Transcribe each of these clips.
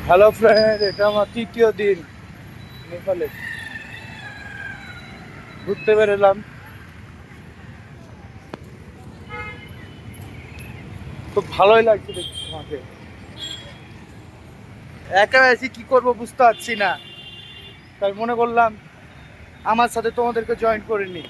Hello friend, এটা আমার তৃতীয় দিন নেপালে ঘুরতে বেরোলাম। খুব ভালোই লাগছে দেখছি তোমাকে। একা আছি, কি করব বুঝতে পারছি না, তাই মনে করলাম আমার সাথে তোমাদেরকে জয়েন করে নি।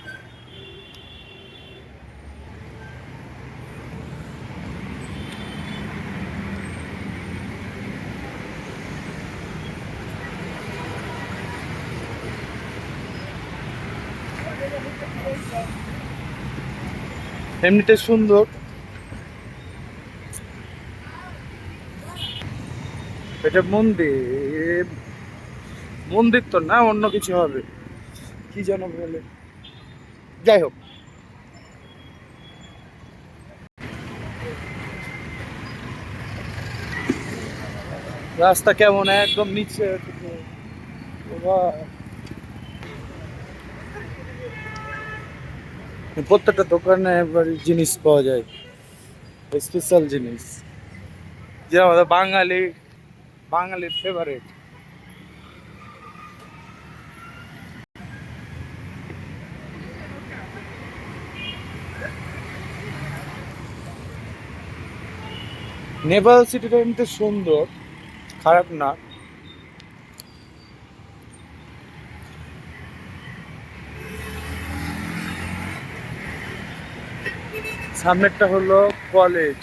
এমনিতে সুন্দর। এটা মন্দির, মন্দির তো না, অন্য কিছু হবে, কি যেন বলে। যাই হোক, রাস্তা কেমন একদম নিচে থেকে। বাবা, প্রত্যেকটা দোকানে এবার জিনিস পাওয়া যায়, স্পেশাল জিনিস, যে আমাদের বাঙালির ফেভারিট। নেপাল সিটিটা এমনিতে সুন্দর, খারাপ না। সামনেরটা হলো কলেজ।